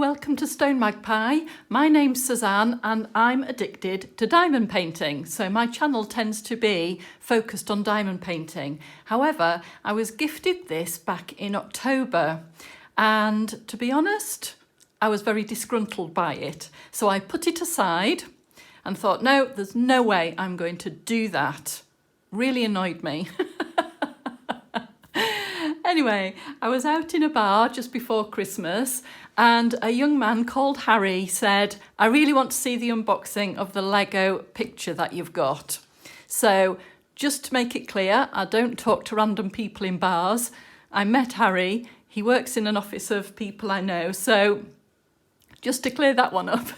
welcome to StoneMagpie. My name's Suzanne and I'm addicted to diamond painting, so my channel tends to be focused on diamond painting. However, I was gifted this back in October and to be honest, I was very disgruntled by it. So I put it aside and thought, no, there's no way I'm going to do that. Really annoyed me. Anyway, I was out in a bar just before Christmas and a young man called Harry said, I really want to see the unboxing of the Lego picture that you've got. So just to make it clear, I don't talk to random people in bars. I met Harry. He works in an office of people I know. So just to clear that one up.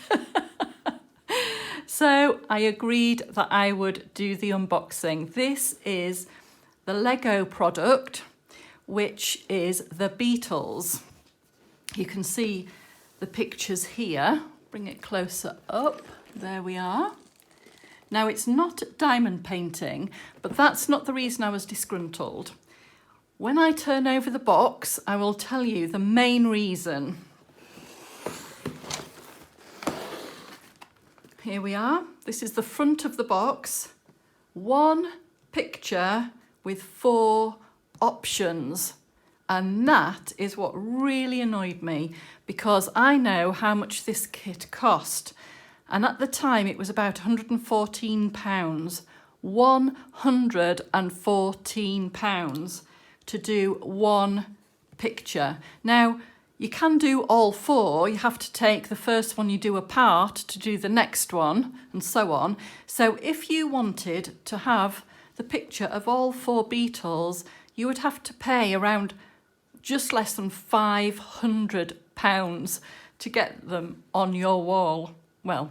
So I agreed that I would do the unboxing. This is the Lego product, which is the Beatles. You can see the pictures here. Bring it closer up. There we are. Now, it's not diamond painting, but that's not the reason I was disgruntled. When I turn over the box, I will tell you the main reason. Here we are. This is the front of the box. One picture with 4 options, and that is what really annoyed me because I know how much this kit cost, and at the time it was about £114. £114 to do one picture. Now you can do all 4. You have to take the first one you do apart to do the next one and so on. So if you wanted to have the picture of all 4 Beatles, you would have to pay around just less than £500 to get them on your wall. Well,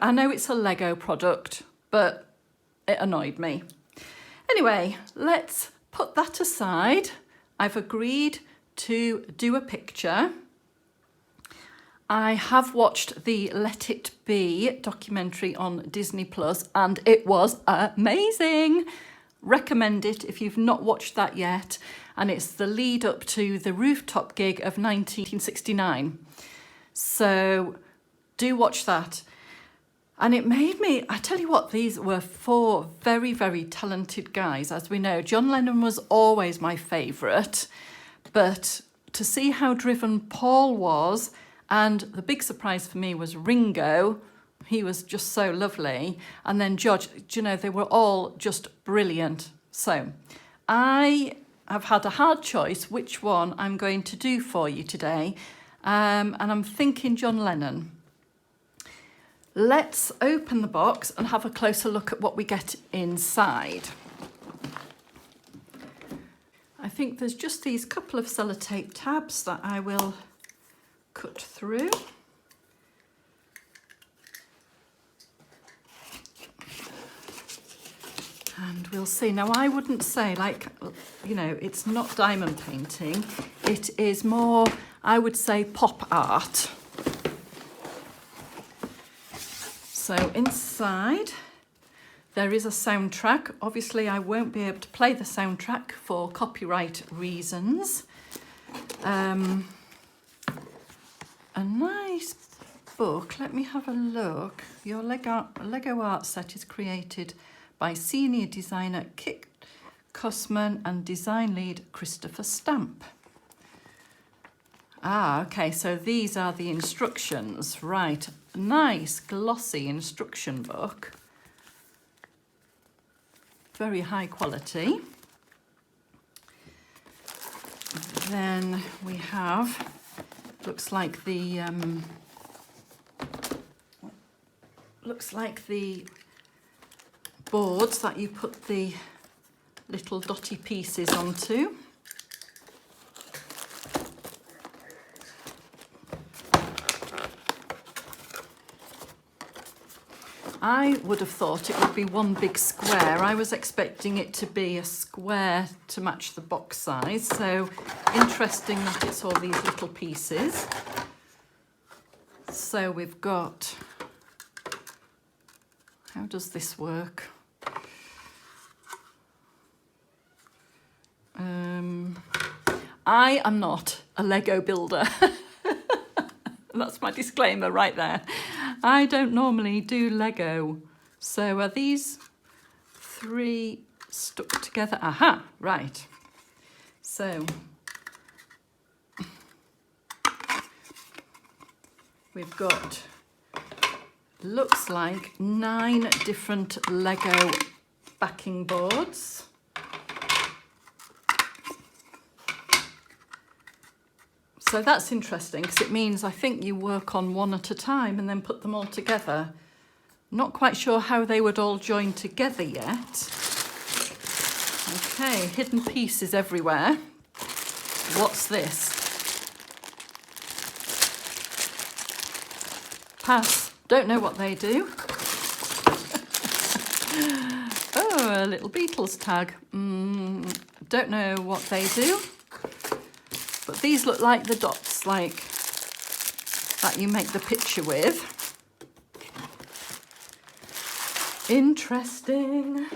I know it's a Lego product, but it annoyed me. Anyway, let's put that aside. I've agreed to do a picture. I have watched the Let It Be documentary on Disney Plus and it was amazing. Recommend it if you've not watched that yet, and it's the lead up to the rooftop gig of 1969. So do watch that. And it made me, I tell you what, these were 4 very, very talented guys. As we know, John Lennon was always my favourite, but to see how driven Paul was, and the big surprise for me was Ringo. He was just so lovely. And then George, do you know, they were all just brilliant. So I have had a hard choice which one I'm going to do for you today. And I'm thinking John Lennon. Let's open the box and have a closer look at what we get inside. I think there's just these couple of sellotape tabs that I will cut through. And we'll see. Now, I wouldn't say, like, you know, it's not diamond painting. It is more, I would say, pop art. So inside, there is a soundtrack. Obviously, I won't be able to play the soundtrack for copyright reasons. A nice book. Let me have a look. Your Lego art set is created by senior designer Kit Kussman and design lead Christopher Stamp. Okay, so these are the instructions. Right, nice glossy instruction book. Very high quality. Then we have, looks like the boards that you put the little dotty pieces onto. I would have thought it would be one big square. I was expecting it to be a square to match the box size. So interesting that it's all these little pieces. So we've got, how does this work? I am not a Lego builder. Disclaimer right there. I don't normally do Lego. So are these 3 stuck together? Aha, right. So we've got, looks like 9 different Lego backing boards. So that's interesting because it means I think you work on one at a time and then put them all together. Not quite sure how they would all join together yet. Okay, hidden pieces everywhere. What's this? Pass. Don't know what they do. Oh, a little Beatles tag. Don't know what they do. But these look like the dots, like that you make the picture with. Interesting.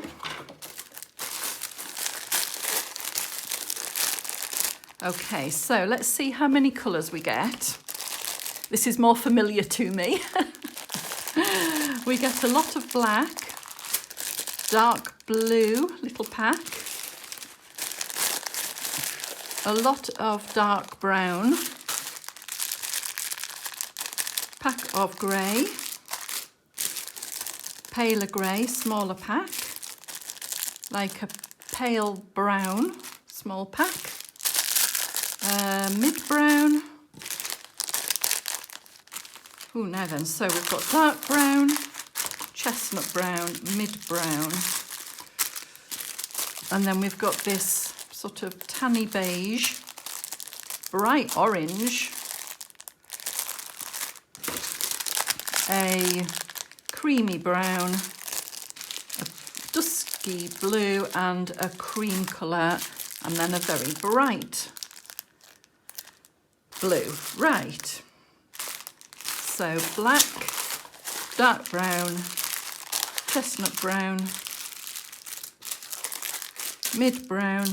Okay, so let's see how many colours we get. This is more familiar to me. We get a lot of black, dark blue, little pack. A lot of dark brown, pack of grey, paler grey, smaller pack, like a pale brown, small pack, mid brown. Oh, now then, so we've got dark brown, chestnut brown, mid brown, and then we've got this sort of tanny beige, bright orange, a creamy brown, a dusky blue and a cream colour, and then a very bright blue. Right, so black, dark brown, chestnut brown, mid brown,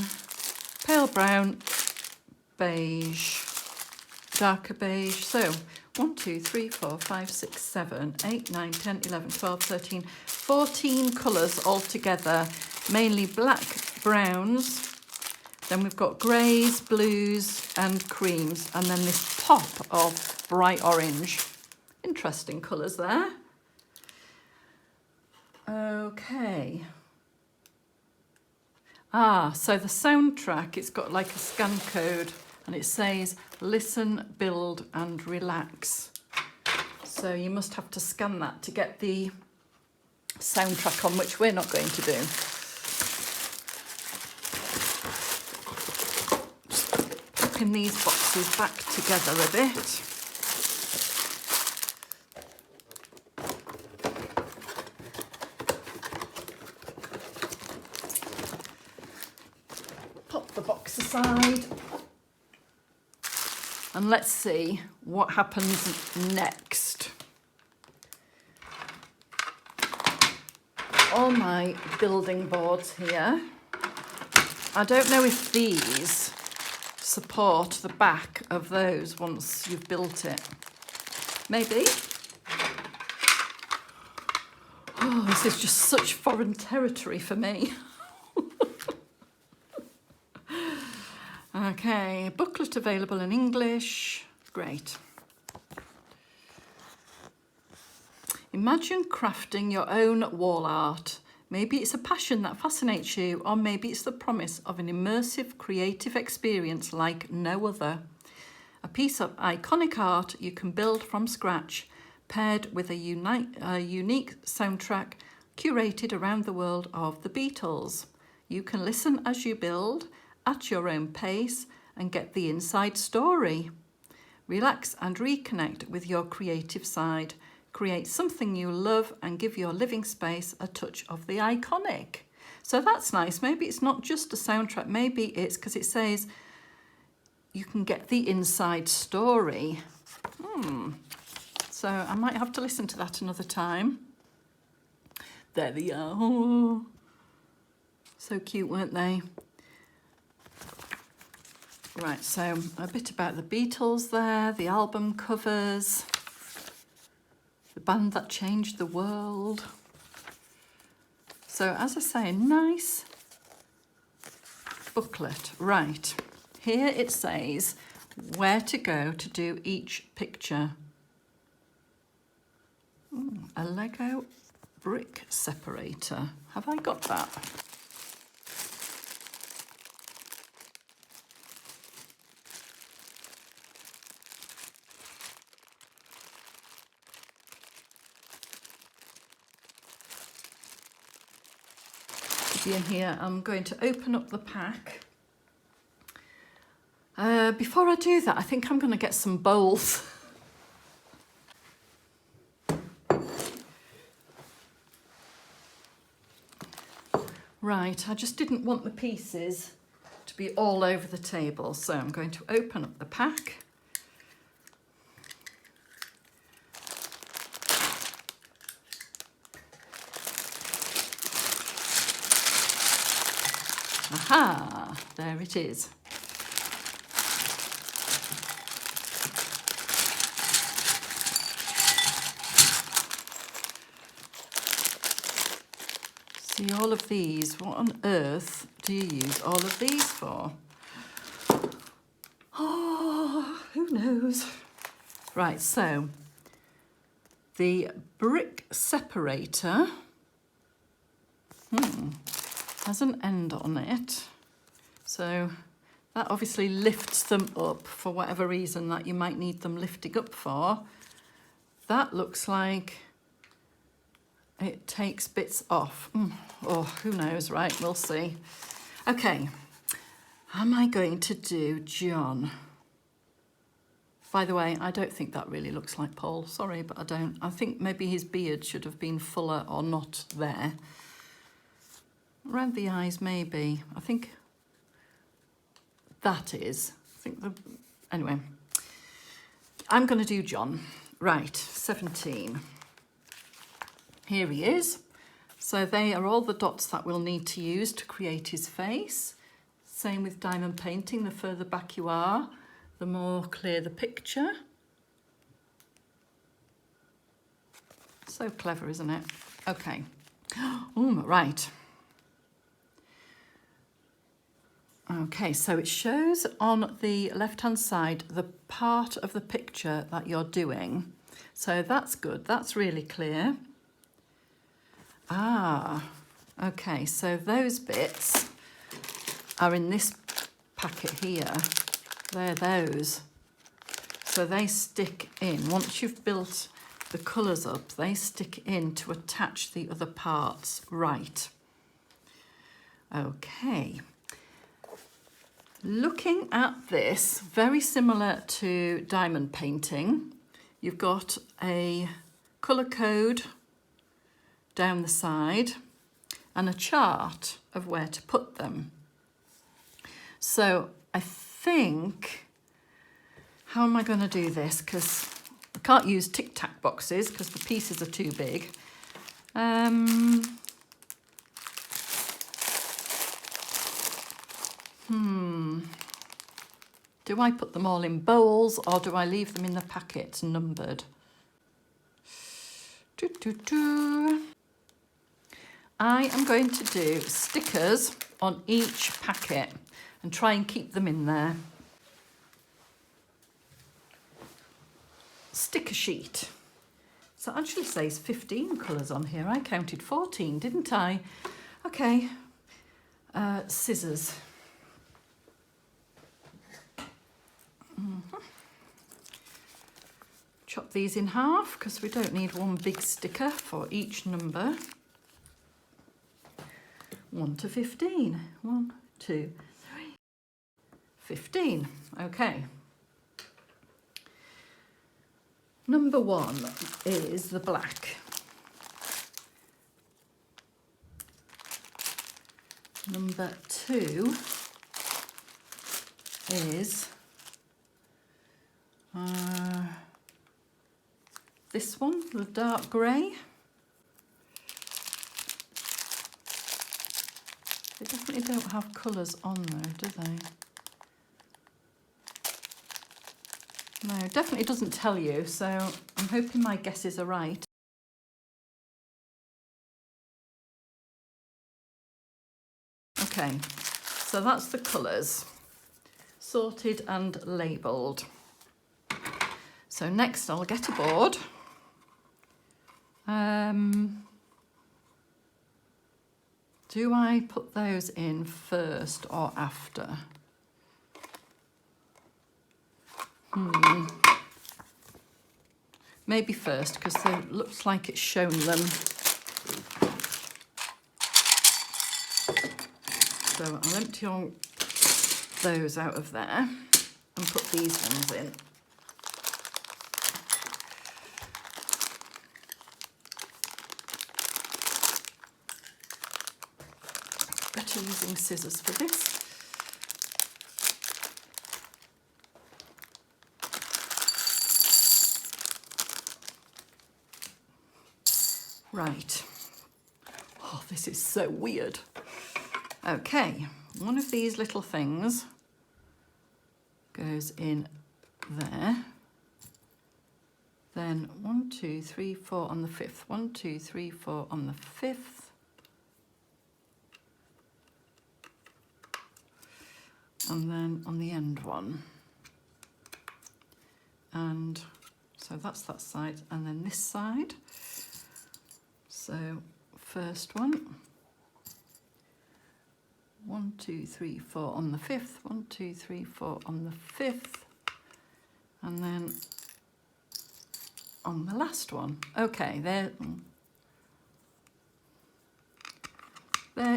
pale brown, beige, darker beige. So 1, 2, 3, 4, 5, 6, 7, 8, 9, 10, 11, 12, 13, 14 colours altogether, mainly black, browns. Then we've got greys, blues and creams, and then this pop of bright orange. Interesting colours there. Okay. So the soundtrack, it's got like a scan code and it says listen, build and relax. So you must have to scan that to get the soundtrack on, which we're not going to do. Just popping these boxes back together a bit. Aside, and let's see what happens next. All my building boards here. I don't know if these support the back of those once you've built it. Maybe. Oh, this is just such foreign territory for me. Okay, booklet available in English. Great. Imagine crafting your own wall art. Maybe it's a passion that fascinates you, or maybe it's the promise of an immersive, creative experience like no other. A piece of iconic art you can build from scratch, paired with a unique soundtrack curated around the world of the Beatles. You can listen as you build, at your own pace, and get the inside story. Relax and reconnect with your creative side. Create something you love and give your living space a touch of the iconic. So that's nice. Maybe it's not just a soundtrack. Maybe it's because it says you can get the inside story. So I might have to listen to that another time. There they are. Oh, so cute, weren't they? Right, so a bit about the Beatles there, the album covers. The band that changed the world. So as I say, a nice booklet. Right, here it says where to go to do each picture. Ooh, a Lego brick separator. Have I got that? In here, I'm going to open up the pack. Before I do that, I think I'm going to get some bowls. Right, I just didn't want the pieces to be all over the table, so I'm going to open up the pack. Aha, there it is. See all of these, what on earth do you use all of these for? Oh, who knows? Right, so the brick separator has an end on it, so that obviously lifts them up for whatever reason that you might need them lifting up for. That looks like it takes bits off. Oh, who knows, right, we'll see. Okay, am I going to do John? By the way, I don't think that really looks like Paul, sorry, but I don't. I think maybe his beard should have been fuller or not there. Around the eyes, maybe. I think that is. Anyway, I'm going to do John. Right, 17. Here he is. So they are all the dots that we'll need to use to create his face. Same with diamond painting. The further back you are, the more clear the picture. So clever, isn't it? Okay. Oh, right. Okay, so it shows on the left-hand side the part of the picture that you're doing. So that's good, that's really clear. Ah, okay, so those bits are in this packet here. They're those. So they stick in. Once you've built the colours up, they stick in to attach the other parts. Right. Okay. Looking at this, very similar to diamond painting, you've got a colour code down the side and a chart of where to put them. So I think, how am I going to do this? Because I can't use tic-tac boxes because the pieces are too big. Do I put them all in bowls or do I leave them in the packet numbered? I am going to do stickers on each packet and try and keep them in there. Sticker sheet. So it actually says 15 colours on here. I counted 14, didn't I? Okay. Scissors. Chop these in half because we don't need one big sticker for each number. 1 to 15. 1, 2, 3, 15. Okay. Number 1 is the black. Number 2 is this one, the dark grey. They definitely don't have colours on though, do they? No, it definitely doesn't tell you, so I'm hoping my guesses are right. Okay, so that's the colours, sorted and labelled. So next I'll get a board. Do I put those in first or after? Maybe first, because it looks like it's shown them. So I'll empty all those out of there and put these ones in. Better using scissors for this. Right. Oh, this is so weird. Okay, one of these little things goes in there. Then 1, 2, 3, 4 on the 5th. 1, 2, 3, 4 on the 5th. And then on the end one. And so that's that side, and then this side. So first one. 1, 2, 3, 4 on the 5th. 1, 2, 3, 4 on the 5th. And then on the last one. Okay, there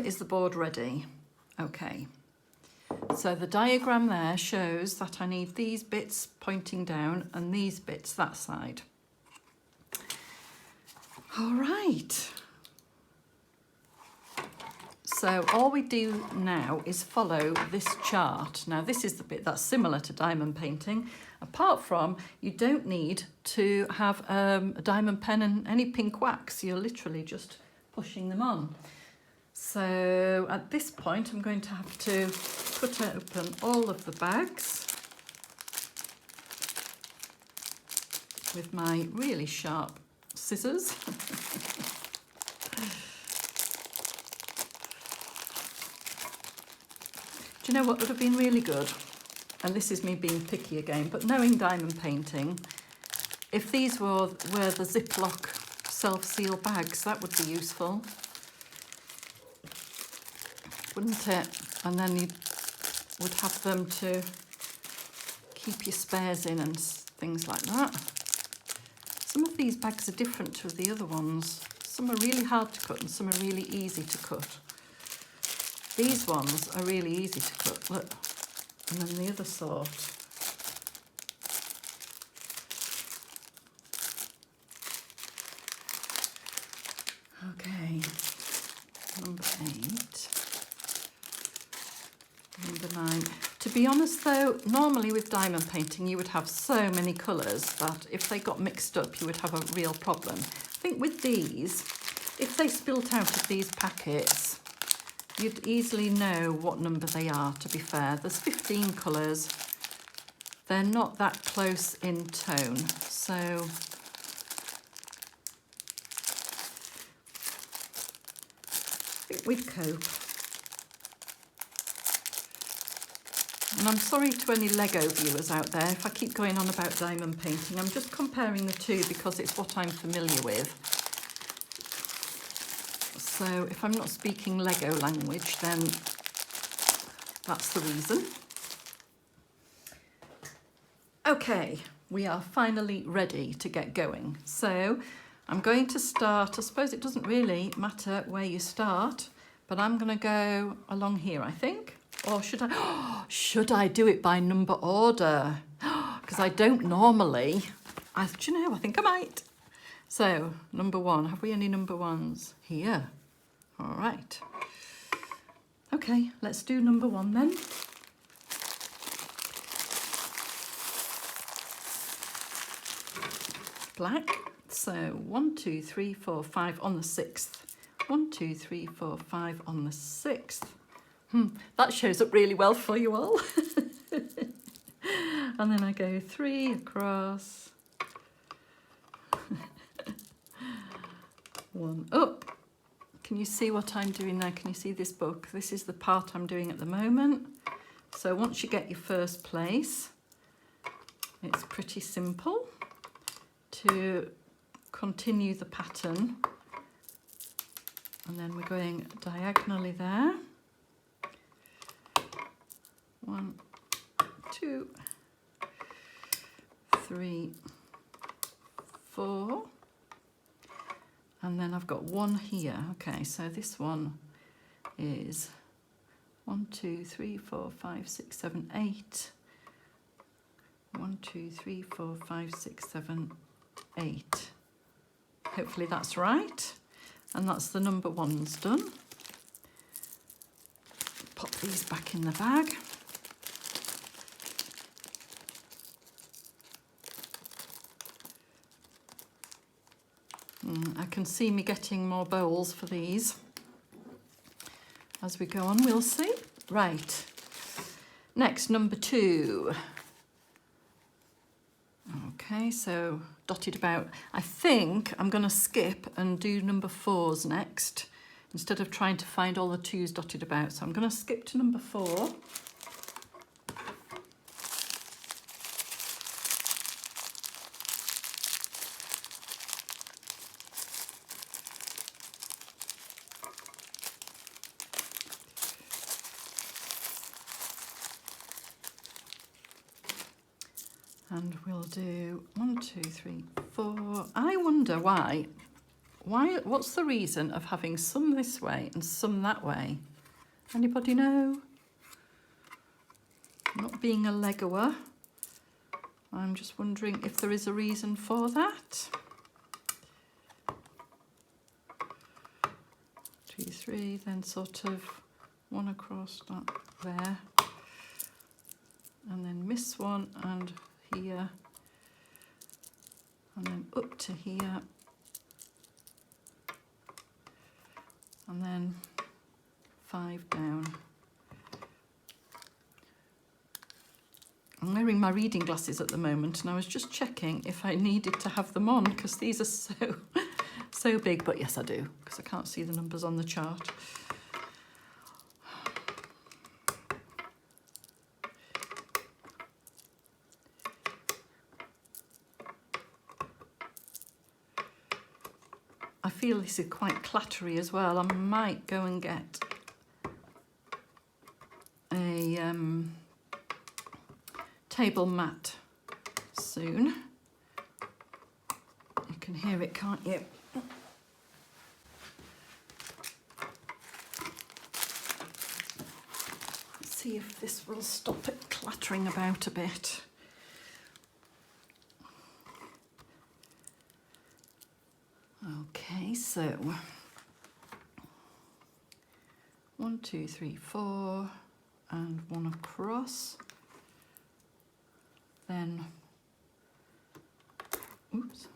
is the board ready. Okay. So the diagram there shows that I need these bits pointing down and these bits that side. All right. So all we do now is follow this chart. Now this is the bit that's similar to diamond painting, apart from you don't need to have a diamond pen and any pink wax. You're literally just pushing them on. So at this point I'm going to have to cut open all of the bags with my really sharp scissors. Do you know what would have been really good? And this is me being picky again, but knowing diamond painting, if these were the Ziploc self-seal bags, that would be useful, wouldn't it? And then you would have them to keep your spares in and things like that. Some of these bags are different to the other ones. Some are really hard to cut and some are really easy to cut. These ones are really easy to cut, look. And then the other sort. Okay, number 8. Number 9. To be honest though, normally with diamond painting you would have so many colours that if they got mixed up you would have a real problem. I think with these, if they spilt out of these packets, you'd easily know what number they are, to be fair. There's 15 colours. They're not that close in tone, so I think we'd cope. And I'm sorry to any Lego viewers out there if I keep going on about diamond painting. I'm just comparing the two because it's what I'm familiar with. So if I'm not speaking Lego language, then that's the reason. Okay, we are finally ready to get going. So I'm going to start, I suppose it doesn't really matter where you start, but I'm going to go along here, I think. Or should I do it by number order? Because I don't normally. Do you know, I think I might. So, number 1. Have we any number 1s? Here. All right. Okay, let's do number 1 then. Black. So, 1, 2, 3, 4, 5 on the 6th. 1, 2, 3, 4, 5 on the 6th. That shows up really well for you all. And then I go 3 across. 1 up. Can you see what I'm doing there? Can you see this book? This is the part I'm doing at the moment. So once you get your first place, it's pretty simple to continue the pattern. And then we're going diagonally there. 1, 2, 3, 4. And then I've got one here. Okay, so this one is 1, 2, 3, 4, 5, 6, 7, 8. 1, 2, 3, 4, 5, 6, 7, 8. Hopefully that's right. And that's the number ones done. Pop these back in the bag. I can see me getting more bowls for these. As we go on, we'll see. Right. Next, number 2. Okay, so dotted about. I think I'm going to skip and do number 4s next, instead of trying to find all the 2s dotted about. So I'm going to skip to number 4. And we'll do 1, 2, 3, 4. I wonder why, what's the reason of having some this way and some that way? Anybody know? Not being a Legoer, I'm just wondering if there is a reason for that. 2, 3, then sort of one across that there. And then miss one and here, and then up to here, and then 5 down. I'm wearing my reading glasses at the moment, and I was just checking if I needed to have them on, because these are so big, but yes I do, because I can't see the numbers on the chart. I feel this is quite clattery as well. I might go and get a table mat soon. You can hear it, can't you? Let's see if this will stop it clattering about a bit. Okay, so 1, 2, 3, 4, and 1 across. Then, oops,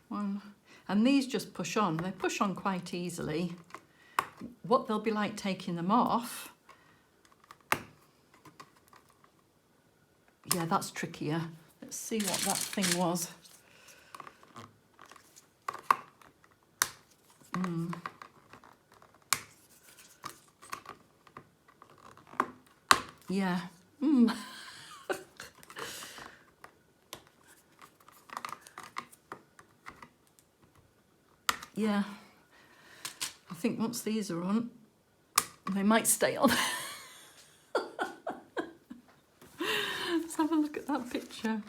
1, and these just push on. They push on quite easily. What they'll be like taking them off, yeah, that's trickier. Let's see what that thing was. Yeah. Yeah. I think once these are on, they might stay on. Let's have a look at that picture.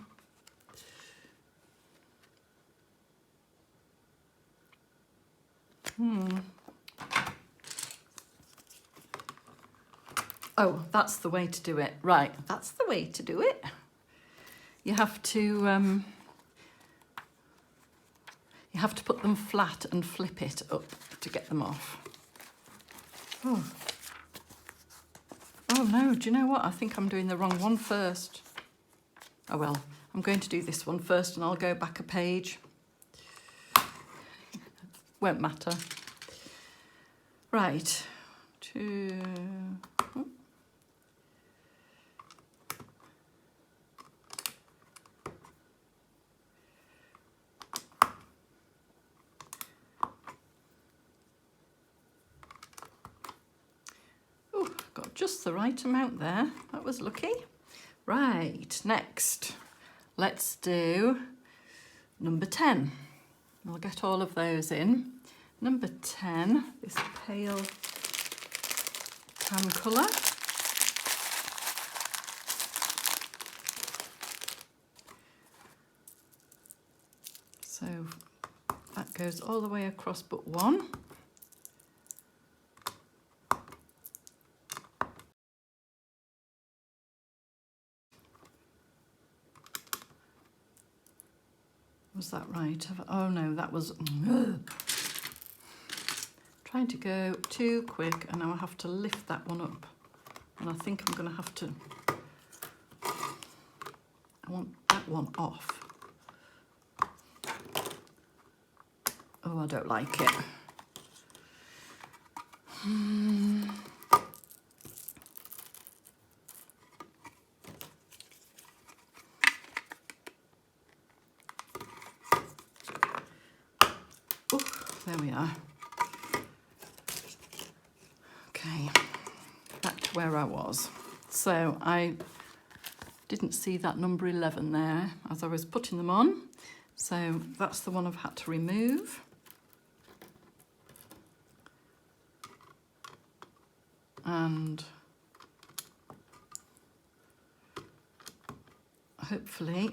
Oh, that's the way to do it. Right, that's the way to do it. You have to put them flat and flip it up to get them off. Oh. Oh no, do you know what? I think I'm doing the wrong one first. Oh well, I'm going to do this one first and I'll go back a page. Won't matter. Right, 2... got just the right amount there. That was lucky. Right, next, let's do number 10. We'll get all of those in. Number 10, this pale tan colour. So that goes all the way across but one. Was that right? Oh no, that was... Trying to go too quick, and now I have to lift that one up. And I think I'm going to have to... I want that one off. Oh, I don't like it. Oh, there we are. Okay, back to where I was. So I didn't see that number 11 there as I was putting them on. So that's the one I've had to remove. And hopefully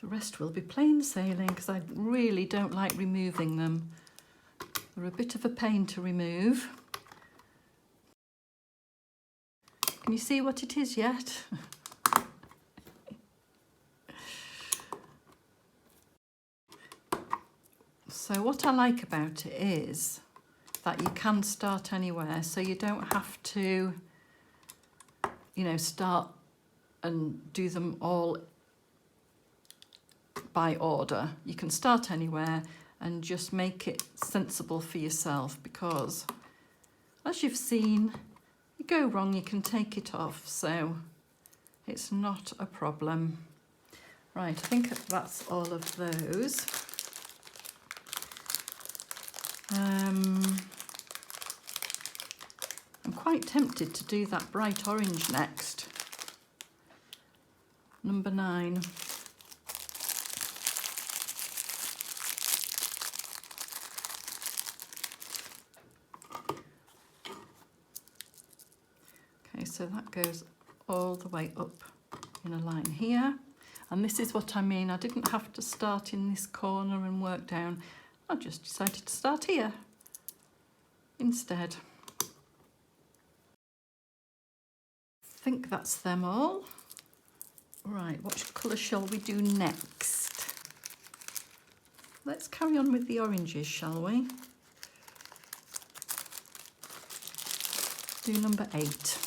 the rest will be plain sailing, because I really don't like removing them. They're a bit of a pain to remove. Can you see what it is yet? So what I like about it is that you can start anywhere, so you don't have to, you know, start and do them all by order. You can start anywhere and just make it sensible for yourself, because as you've seen, you go wrong, you can take it off, so it's not a problem. Right, I think that's all of those. I'm quite tempted to do that bright orange next. Number 9. Okay, so that goes all the way up in a line here. And this is what I mean. I didn't have to start in this corner and work down. I just decided to start here instead. I think that's them all. Right, what colour shall we do next? Let's carry on with the oranges, shall we? Do number 8.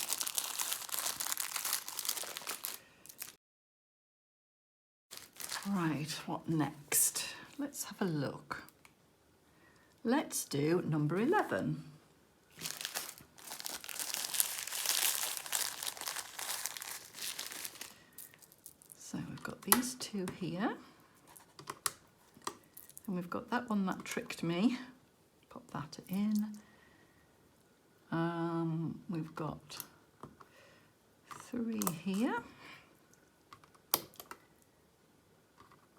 Right, what next? Let's have a look. Let's do number 11. So we've got these two here. And we've got that one that tricked me. Pop that in. We've got 3 here.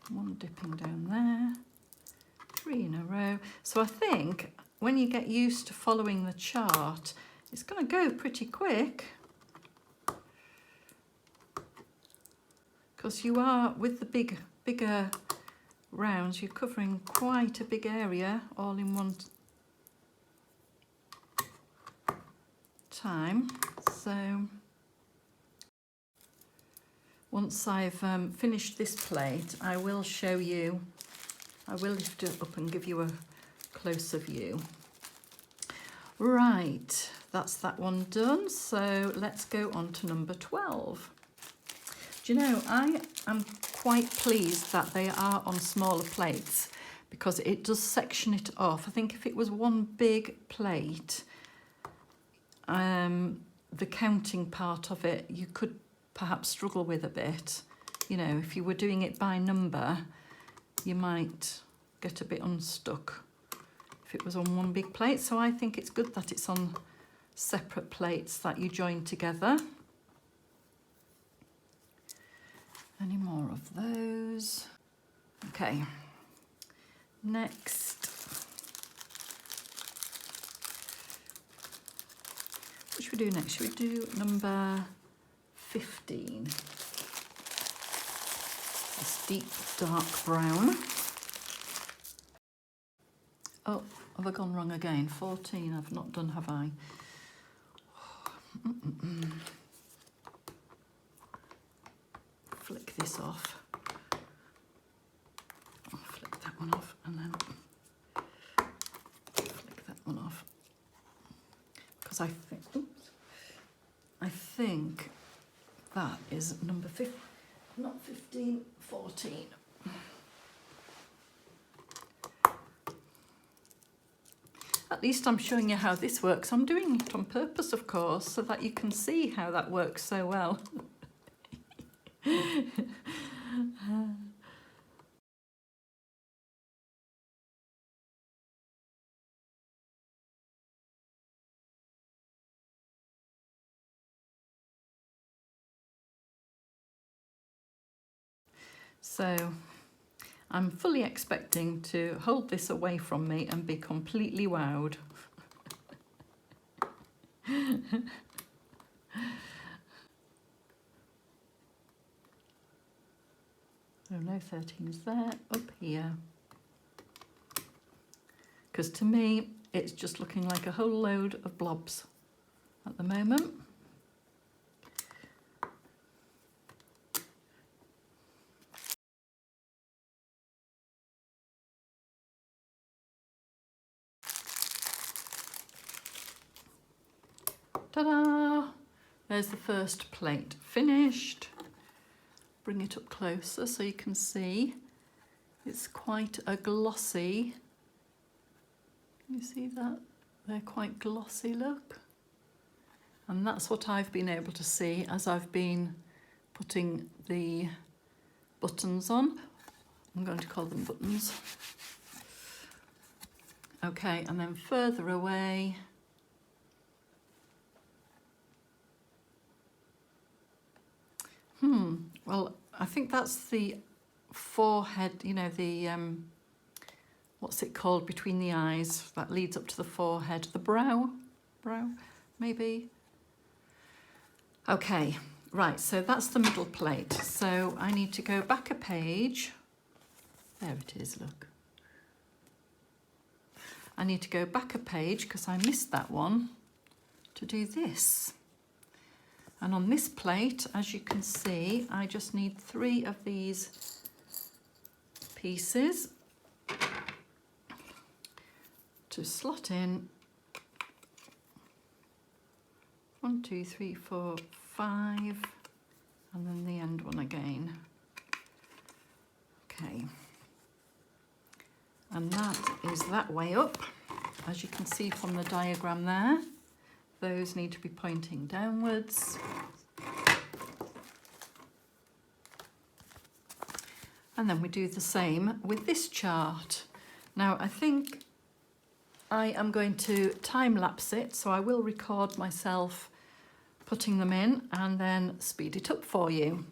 One dipping down there. 3 in a row. So I think when you get used to following the chart, it's going to go pretty quick, because you are, with the bigger rounds, you're covering quite a big area all in one time. So once I've finished this plate, I will show you. I will lift it up and give you a closer view. Right, that's that one done. So let's go on to number 12. Do you know, I am quite pleased that they are on smaller plates, because it does section it off. I think if it was one big plate, the counting part of it, you could perhaps struggle with a bit. You know, if you were doing it by number, you might get a bit unstuck if it was on one big plate. So I think it's good that it's on separate plates that you join together. Any more of those? Okay, next. What should we do next? Should we do number 15? This deep dark brown. Oh, have I gone wrong again? 14 I've not done, have I? Flick this off. I'll flick that one off and then flick that one off. Because I think that is number 15, not 15, 14. At least I'm showing you how this works. I'm doing it on purpose, of course, so that you can see how that works so well. So I'm fully expecting to hold this away from me and be completely wowed. Oh no, 13 is there, up here. Because to me, it's just looking like a whole load of blobs at the moment. Ta-da! There's the first plate finished. Bring it up closer so you can see. It's quite a glossy. You see that? They're quite glossy, look. And that's what I've been able to see as I've been putting the buttons on. I'm going to call them buttons. Okay, and then further away, well, I think that's the forehead, you know, the, what's it called between the eyes that leads up to the forehead? The brow, maybe? Okay, right, so that's the middle plate. So I need to go back a page. There it is, look. I need to go back a page because I missed that one to do this. And on this plate, as you can see, I just need 3 of these pieces to slot in. 1, 2, 3, 4, 5, and then the end one again. Okay. And that is that way up. As you can see from the diagram there, those need to be pointing downwards. And then we do the same with this chart. Now I think I am going to time lapse it, so I will record myself putting them in and then speed it up for you.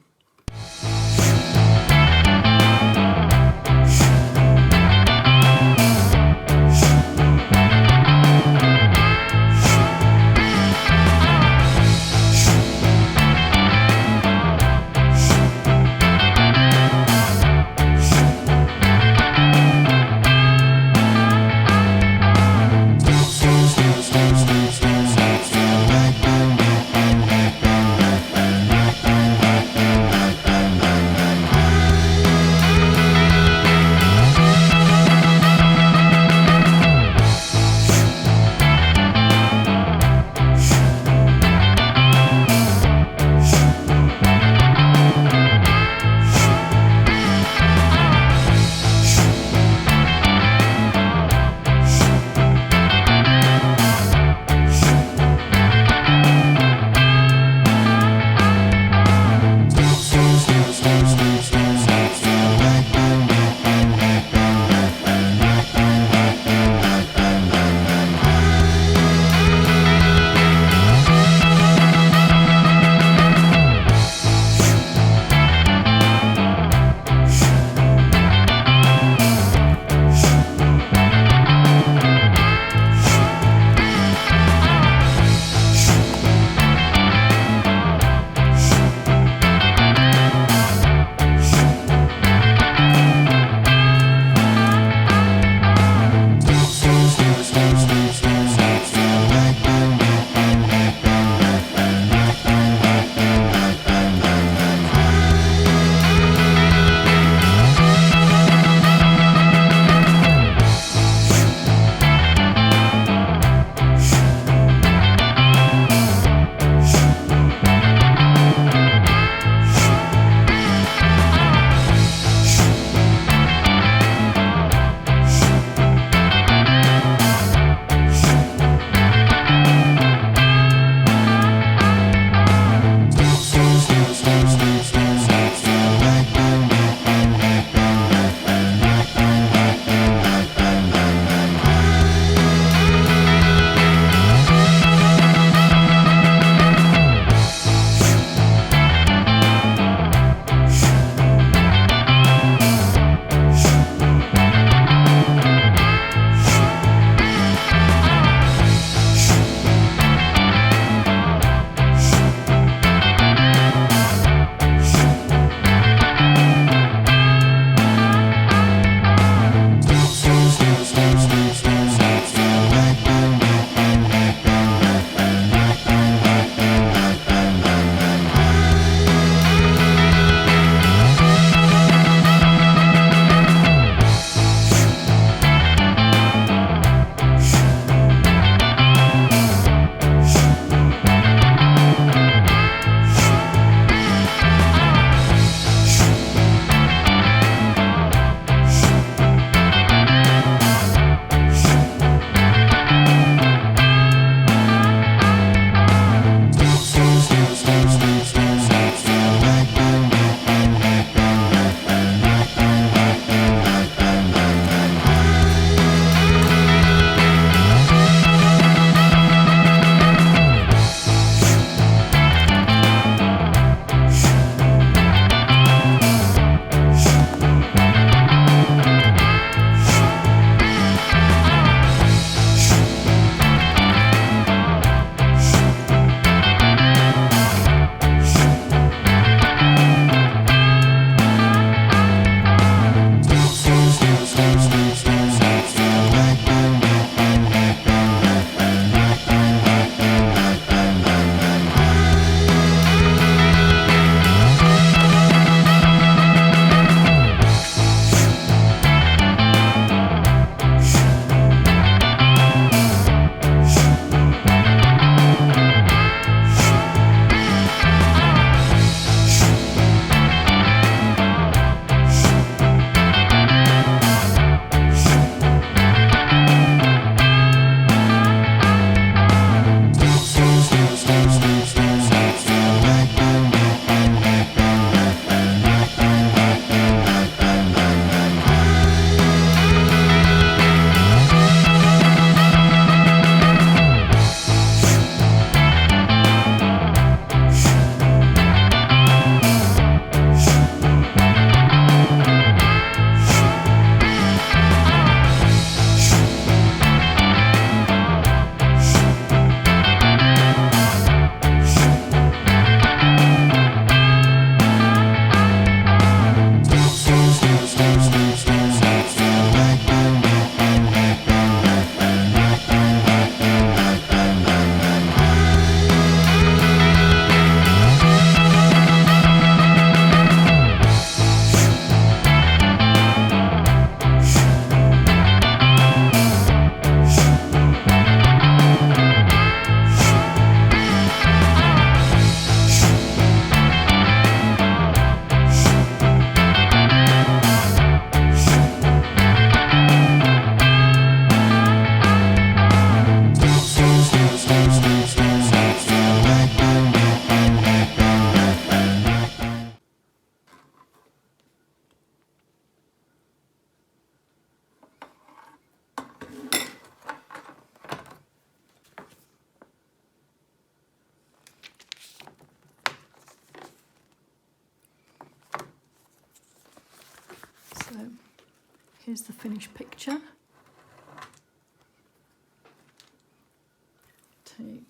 here's the finished picture.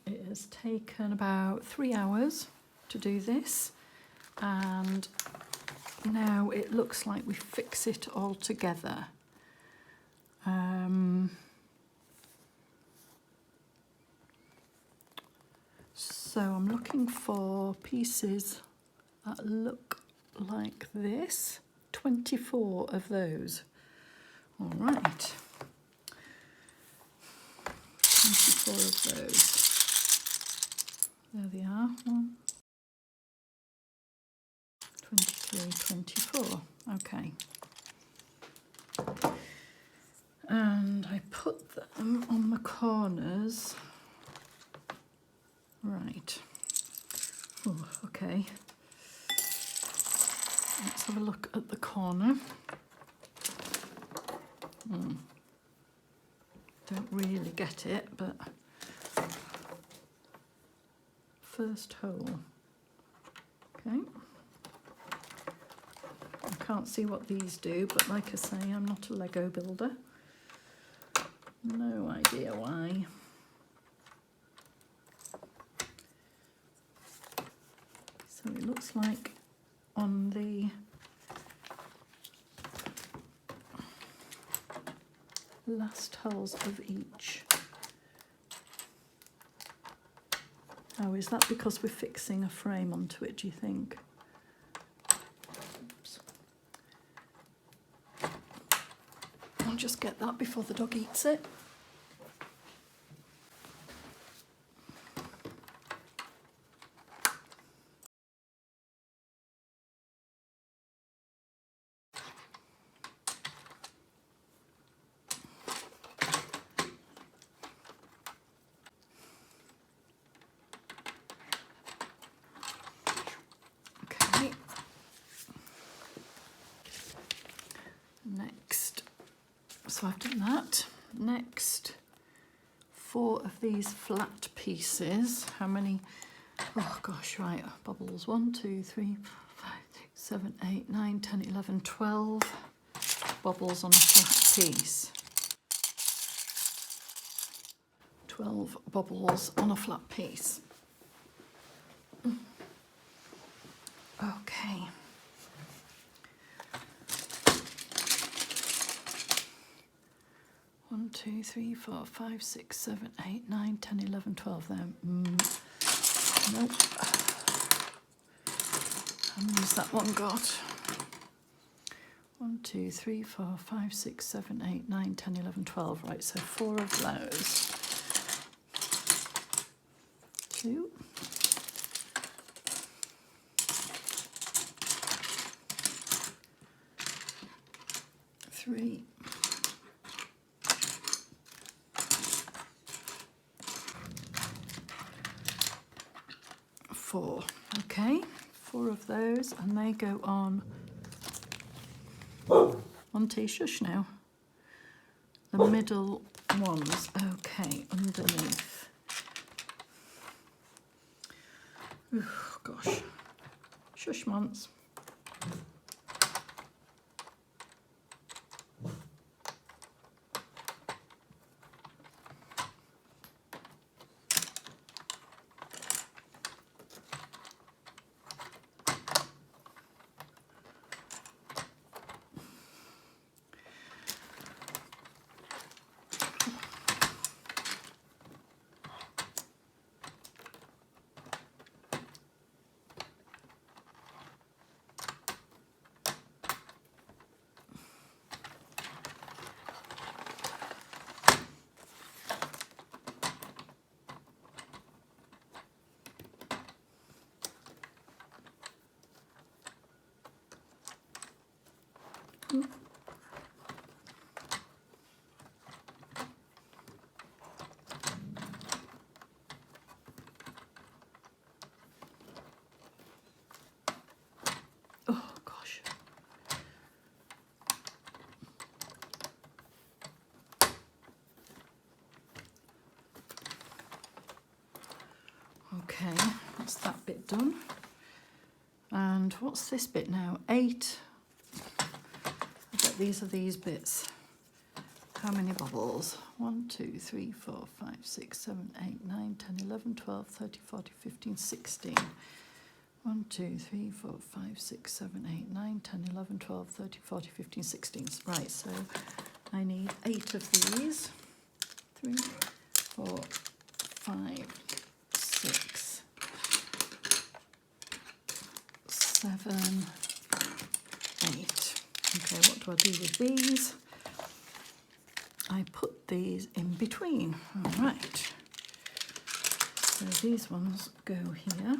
It has taken about 3 hours to do this, and now it looks like we fix it all together. So I'm looking for pieces that look like this, 24 of those. All right, 24 of those. There they are, 1, 23, 24, okay. And I put them on the corners. Right, oh, okay. Let's have a look at the corner. Don't really get it, but first hole. Okay. I can't see what these do, but like I say, I'm not a Lego builder. No idea why. So it looks like on the last holes of each. Oh, is that because we're fixing a frame onto it, do you think? Oops. I'll just get that before the dog eats it. Next, so I've done that. Next, 4 of these flat pieces. How many? Oh gosh, right, bubbles. 1, 2, 3, 4, 5, 6, 7, 8, 9, 10, 11, 12 bubbles on a flat piece. 12 bubbles on a flat piece. Okay. One, 2, 3, 4, 5, 6, 7, 8, 9, 10, 11, 12 there. Nope. How many has that one got? 1, 2, 3, 4, 5, 6, 7, 8, 9, 10, 11, 12. Right, so 4 of those. 2. 3. 4. Okay, 4 of those, and they go on shush now. The middle ones, okay, underneath. Oh gosh, shush months. Oh gosh. Okay, that's that bit done. And what's this bit now? 8. I bet these are these bits. How many bubbles? 1, 2, 3, 4, 5, 6, 7, 8, 9, 10, 11, 12, 13, 14, 15, 16. 1, 2, 3, 4, 5, 6, 7, 8, 9, 10, 11, 12, 13, 14, 15, 16. Right, so I need 8 of these. 3, 4, 5, 6, 7, 8. Okay, what do I do with these? I put these in between. All right. So these ones go here.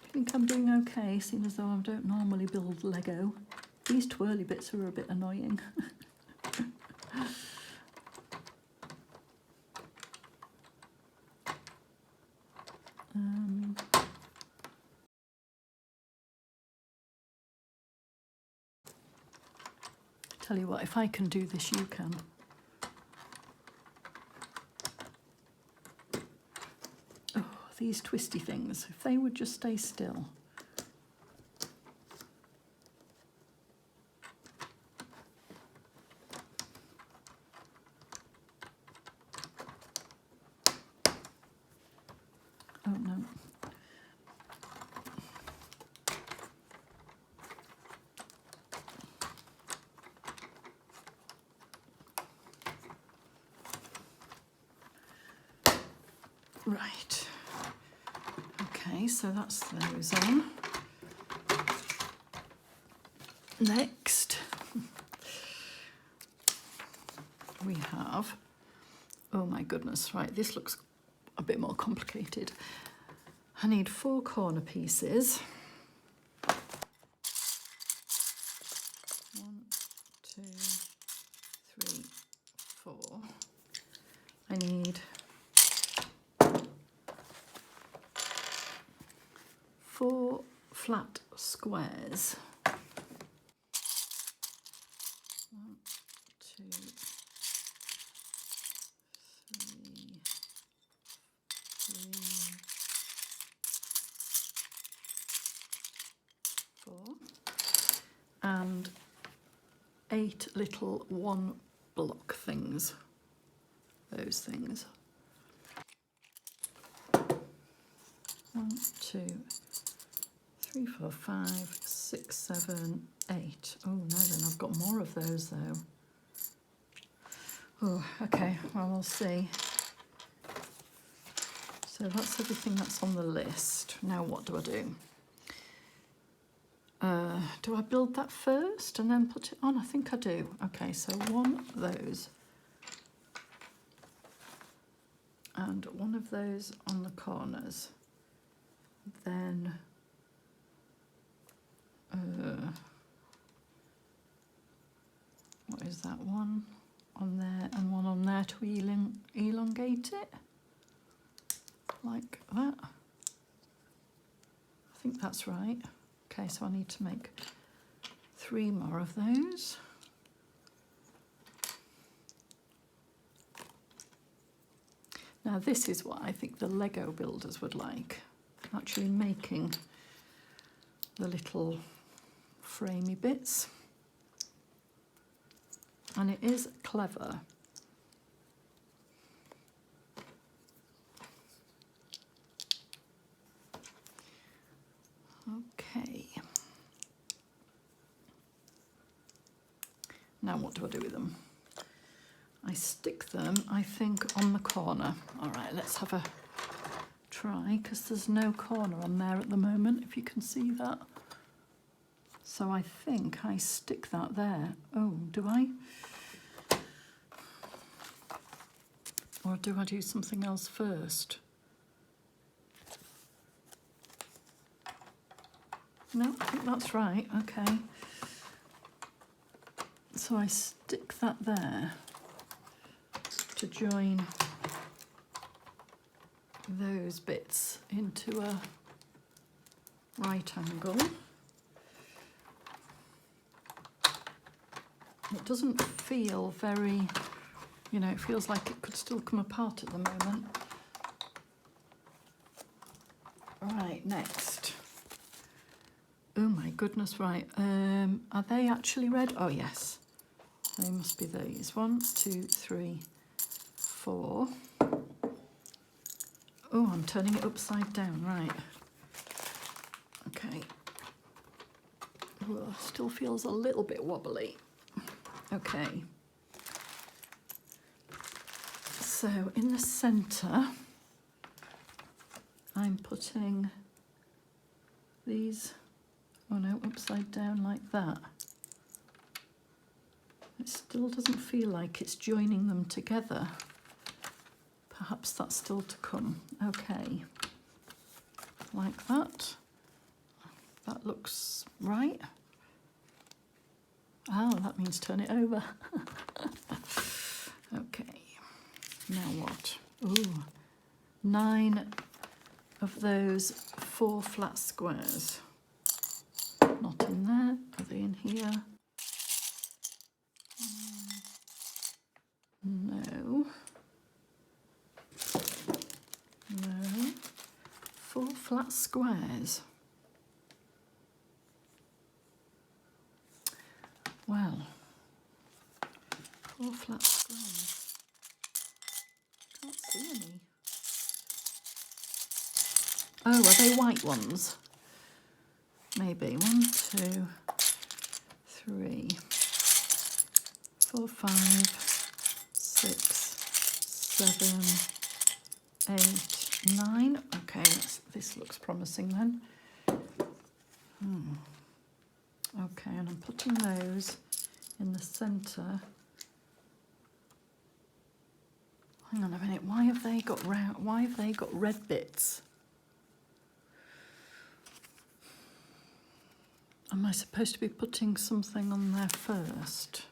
I think I'm doing okay, seeing as though I don't normally build Lego. These twirly bits are a bit annoying. Tell you what, if I can do this, you can. Oh, these twisty things, if they would just stay still. Oh no. Right. Okay, so that's those on. Next, we have, oh my goodness, right, this looks a bit more complicated. I need 4 corner pieces. 1, 2, 3, 4. I need 4 flat squares. 1, 2, 3, 4, and 8 little 1 block things. Those things. 1, 2, 3, 4, 5, 6, 7, 8. Oh no, then I've got more of those though. Oh, okay, well, we'll see. So that's everything that's on the list. Now what do I do? Do I build that first and then put it on? I think I do. Okay, so 1 of those. And 1 of those on the corners. Then what is that, 1 on there and 1 on there to elongate it, like that. I think that's right. Okay, so I need to make 3 more of those. Now this is what I think the Lego builders would like, actually making the little framey bits. And it is clever. Okay. Now what do I do with them? I stick them, I think, on the corner. All right, let's have a try, because there's no corner on there at the moment, if you can see that. So I think I stick that there. Oh, do I? Or do I do something else first? No, I think that's right, okay. So I stick that there to join those bits into a right angle. It doesn't feel very You know, it feels like it could still come apart at the moment. Right, next. Oh my goodness, right. Are they actually red? Oh yes, they must be these. 1, 2, 3, 4. Oh, I'm turning it upside down, right. Okay. Ugh, still feels a little bit wobbly. Okay. So in the centre, I'm putting these, oh no, upside down like that. It still doesn't feel like it's joining them together. Perhaps that's still to come. Okay, like that. That looks right. Oh, that means turn it over. Okay, now what? Ooh, 9 of those 4 flat squares. Not in there. Are they in here? No. No. 4 flat squares. Well, 4 flat squares. Can't see any. Oh, are they white ones? Maybe. 1, 2, 3, 4, 5, 6, 7, 8, 9. Okay, this looks promising then. Okay, and I'm putting those in the centre. Hang on a minute. Why have they got round? Why have they got red bits? Am I supposed to be putting something on there first?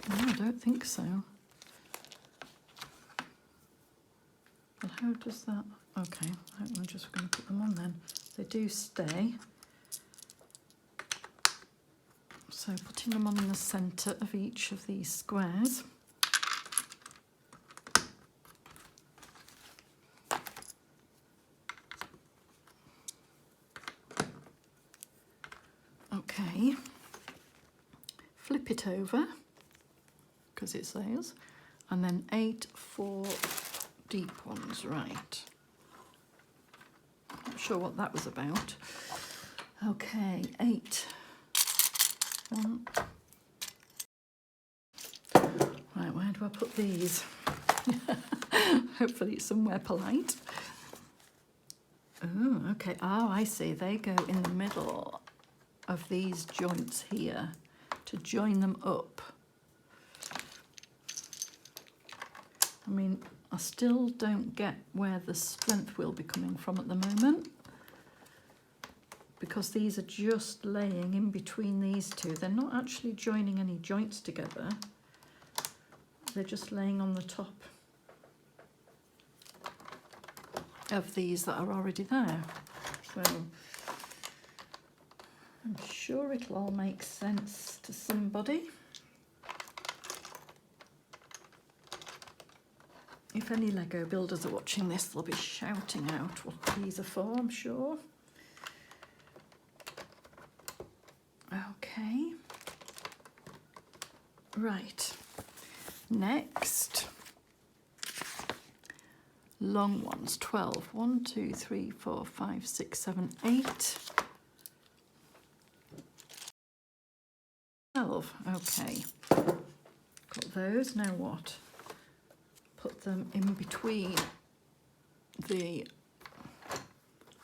No, I don't think so. Well, how does that? Okay, I'm just going to put them on then. They do stay. So putting them on the centre of each of these squares. Okay, flip it over, because it says, and then 8 4 deep ones, right. Not sure what that was about. Okay, 8. 1. Right, where do I put these? Hopefully it's somewhere polite. Oh, okay. Oh, I see. They go in the middle of these joints here to join them up. I mean, I still don't get where the strength will be coming from at the moment, because these are just laying in between these two. They're not actually joining any joints together. They're just laying on the top of these that are already there. So I'm sure it'll all make sense to somebody. If any Lego builders are watching this, they'll be shouting out what these are for, I'm sure. Okay. Right. Next. Long ones, 12. 1, 2, 3, 4, 5, 6, 7, 8. 12. Okay. Got those. Now what? Put them in between the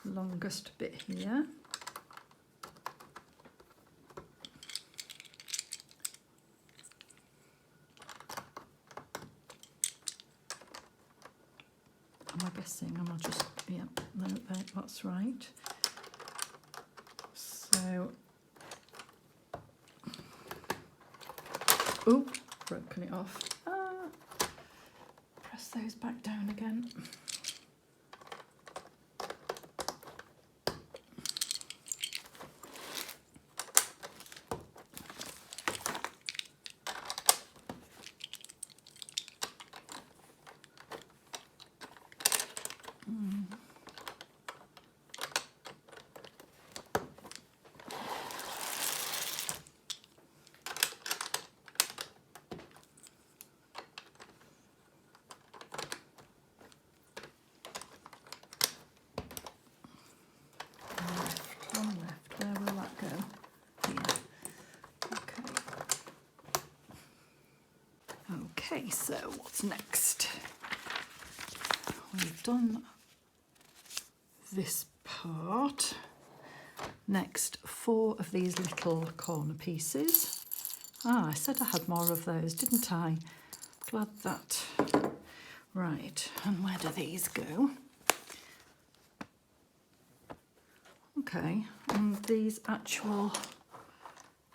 longest bit here. Am I guessing? Am I just, yeah, no, that's right. So, oh, broken it off. Press those back down again. Okay, so what's next? We've done this part. Next, 4 of these little corner pieces. Ah, I said I had more of those, didn't I? Glad that. Right, and where do these go? Okay, and these actual,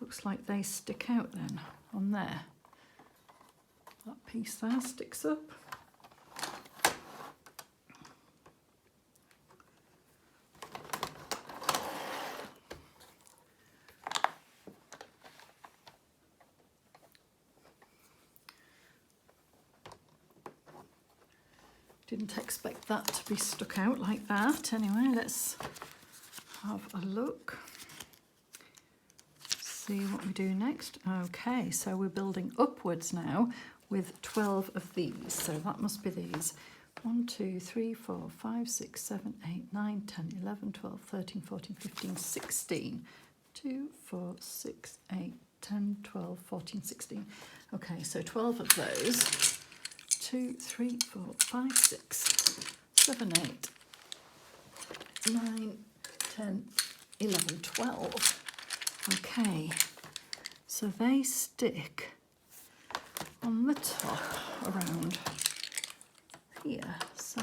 looks like they stick out then on there. That piece there sticks up. Didn't expect that to be stuck out like that. Anyway, let's have a look. See what we do next. Okay, so we're building upwards now with 12 of these. So that must be these. 1, 2, 3, 4, 5, 6, 7, 8, 9, 10, 11, 12, 13, 14, 15, 16. 2, 4, 6, 8, 10, 12, 14, 16. Okay, so 12 of those. 2, 3, 4, 5, 6, 7, 8, 9, 10, 11, 12. Okay, so they stick on the top around here. So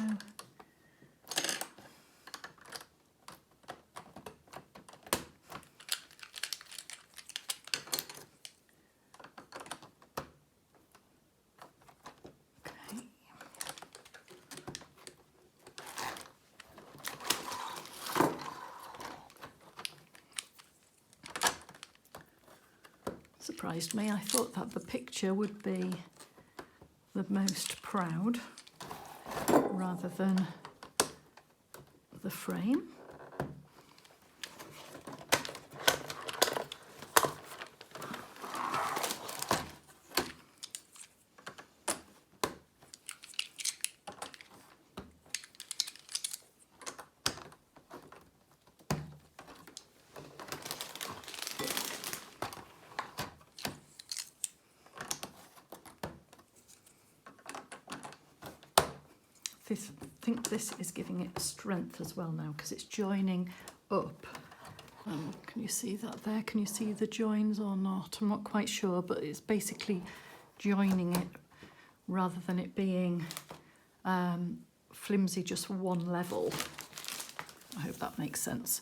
surprised me. I thought that the picture would be the most proud rather than the frame. I think this is giving it strength as well now because it's joining up. Can you see that there? Can you see the joins or not? I'm not quite sure, but it's basically joining it rather than it being flimsy, just one level. I hope that makes sense.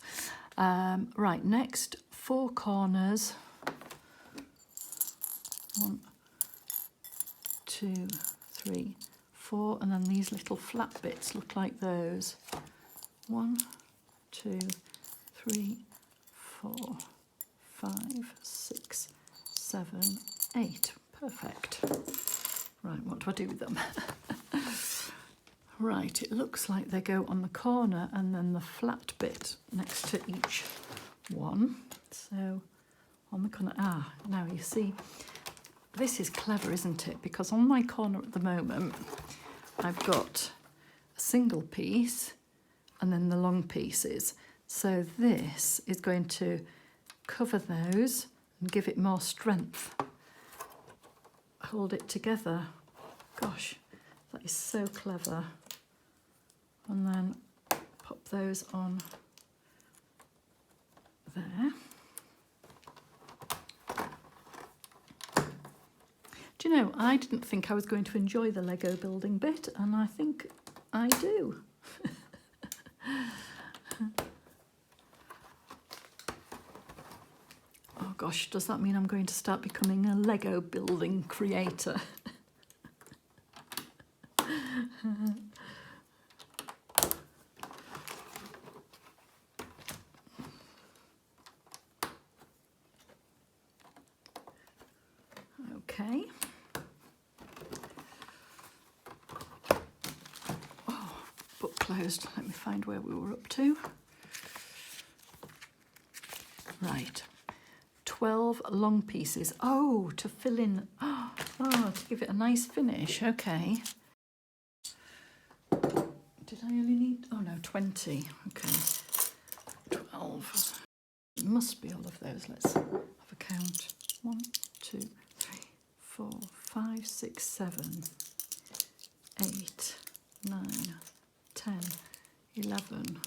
Right, next, 4 corners. 1, 2, 3, 4, and then these little flat bits look like those. 1, 2, 3, 4, 5, 6, 7, 8. Perfect. Right, what do I do with them? Right, it looks like they go on the corner and then the flat bit next to each one. So on the corner, now you see, this is clever, isn't it? Because on my corner at the moment, I've got a single piece and then the long pieces. So this is going to cover those and give it more strength. Hold it together. Gosh, that is so clever. And then pop those on there. Do you know, I didn't think I was going to enjoy the Lego building bit, and I think I do. Oh gosh, does that mean I'm going to start becoming a Lego building creator? Okay. Oh, book closed. Let me find where we were up to. Right. 12 long pieces. Oh, to fill in. Oh, to give it a nice finish. Okay. Did I only need... Oh, no, 20. Okay. 12. It must be all of those. Let's have a count. 1, 2, 3, 4, 5, 6, 6, 7, 8, 9, 10, 11,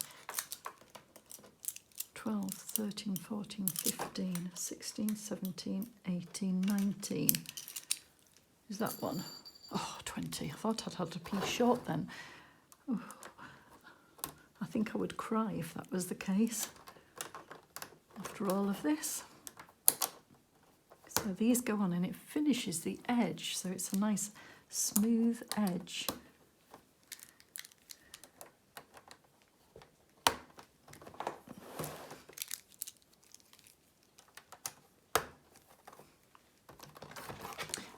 12, 13, 14, 15, 16, 17, 18, 19. Is that one? Oh, 20. I thought I'd had a piece short then. Oh, I think I would cry if that was the case after all of this. So these go on and it finishes the edge, so it's a nice smooth edge.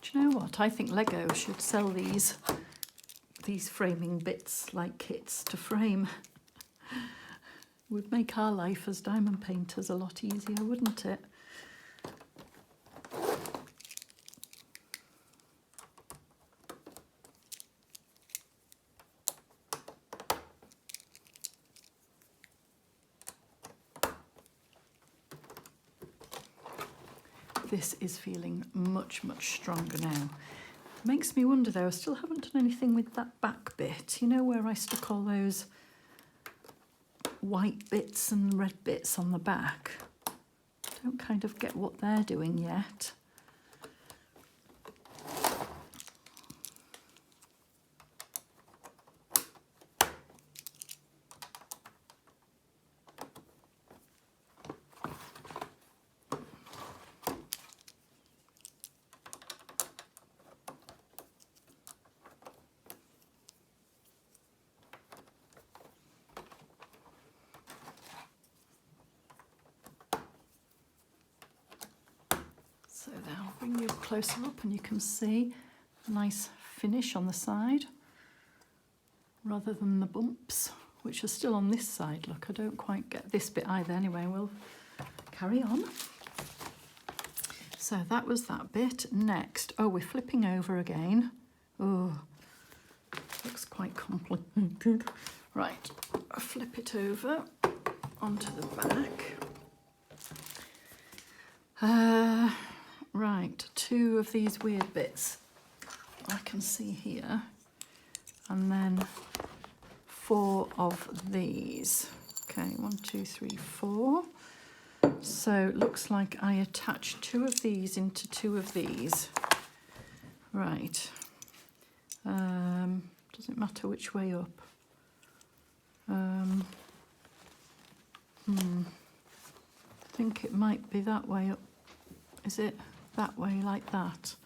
Do you know what? I think Lego should sell these framing bits like kits to frame. Would make our life as diamond painters a lot easier, wouldn't it? This is feeling much, much stronger now. Makes me wonder though, I still haven't done anything with that back bit. You know where I stuck all those white bits and red bits on the back? Don't kind of get what they're doing yet. So then I'll bring you closer up and you can see a nice finish on the side rather than the bumps, which are still on this side. Look, I don't quite get this bit either. Anyway, we'll carry on. So that was that bit. Next, oh, we're flipping over again. Oh, looks quite complicated. Right, I'll flip it over onto the back. Right, 2 of these weird bits I can see here, and then 4 of these. Okay, 1, 2, 3, 4. So it looks like I attached 2 of these into 2 of these. Right. Doesn't matter which way up. I think it might be that way up. Is it that way, like that?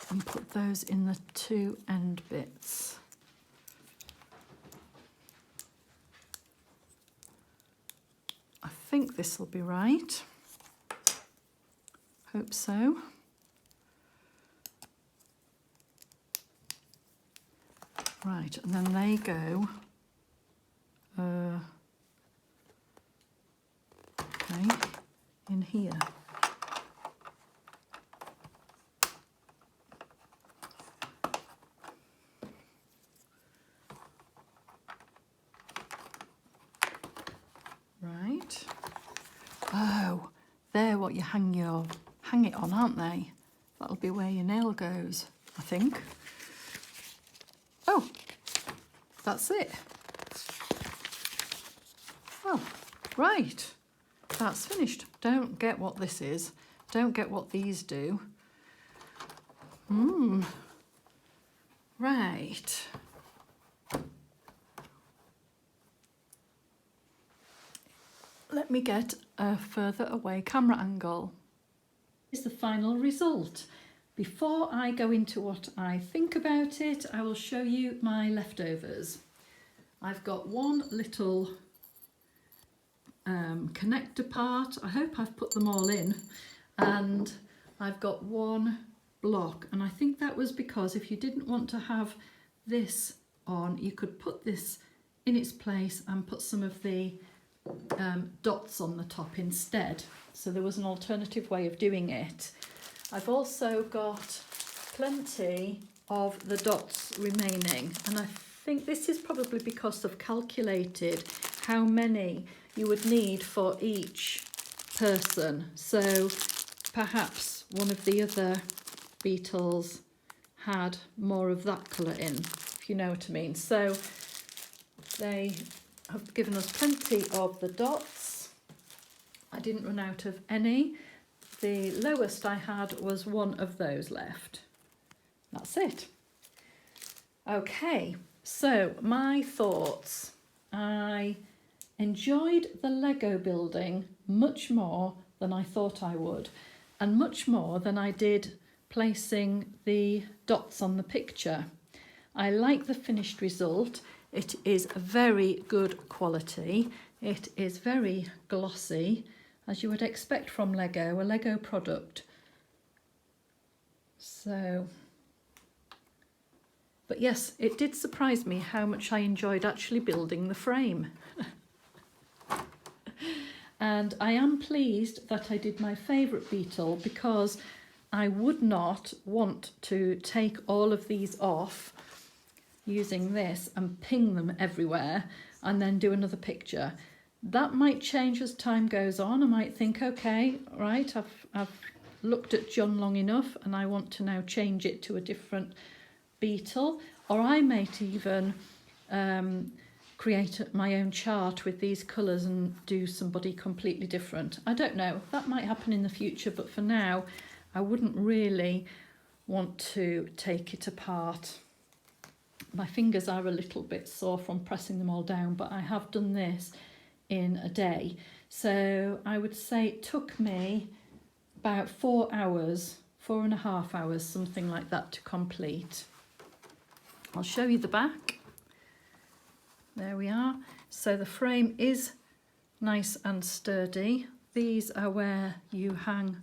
And put those in the 2 end bits. I think this will be right. Hope so. Right, and then they go. Okay, in here. Right. Oh, they're what you hang it on, aren't they? That'll be where your nail goes, I think. Oh, that's it. Oh, right. That's finished. Don't get what this is. Don't get what these do. Right. Let me get a further away camera angle. Here's the final result. Before I go into what I think about it, I will show you my leftovers. I've got one little connector part. I hope I've put them all in. And I've got one block. And I think that was because if you didn't want to have this on, you could put this in its place and put some of the dots on the top instead. So there was an alternative way of doing it. I've also got plenty of the dots remaining, and I think this is probably because I've calculated how many you would need for each person. So perhaps one of the other beetles had more of that colour in, if you know what I mean. So they have given us plenty of the dots. I didn't run out of any. The lowest I had was one of those left. That's it. Okay, so my thoughts. I enjoyed the Lego building much more than I thought I would, and much more than I did placing the dots on the picture. I like the finished result. It is very good quality. It is very glossy, as you would expect from Lego, a Lego product. So, but yes, it did surprise me how much I enjoyed actually building the frame. And I am pleased that I did my favourite beetle, because I would not want to take all of these off using this and ping them everywhere and then do another picture. That might change as time goes on. I might think, okay, right, I've looked at John long enough and I want to now change it to a different beetle, or I might even create my own chart with these colours and do somebody completely different. I don't know, that might happen in the future, but for now I wouldn't really want to take it apart. My fingers are a little bit sore from pressing them all down, but I have done this in a day. So I would say it took me about 4 hours, 4.5 hours, something like that, to complete. I'll show you the back. There we are. So the frame is nice and sturdy. These are where you hang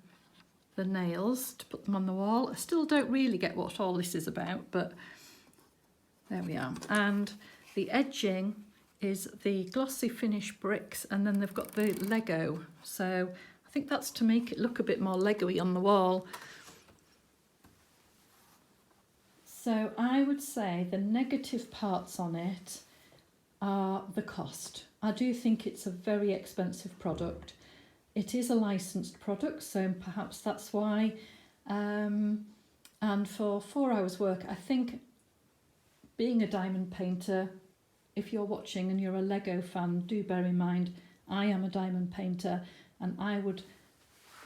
the nails to put them on the wall. I still don't really get what all this is about, but there we are. And the edging is the glossy finish bricks, and then they've got the Lego. So I think that's to make it look a bit more Lego-y on the wall. So I would say the negative parts on it are the cost. I do think it's a very expensive product. It is a licensed product, so perhaps that's why. And for 4 hours work, I think, being a diamond painter, if you're watching and you're a Lego fan, do bear in mind, I am a diamond painter, and I would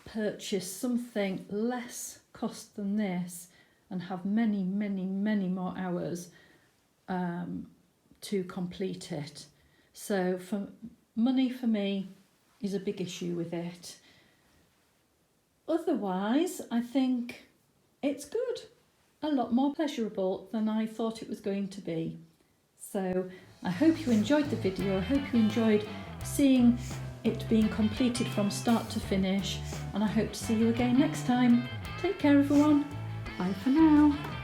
purchase something less cost than this and have many, many, many more hours to complete it. So for money, for me, is a big issue with it. Otherwise, I think it's good. A lot more pleasurable than I thought it was going to be. So I hope you enjoyed the video. I hope you enjoyed seeing it being completed from start to finish, and I hope to see you again next time. Take care, everyone. Bye for now.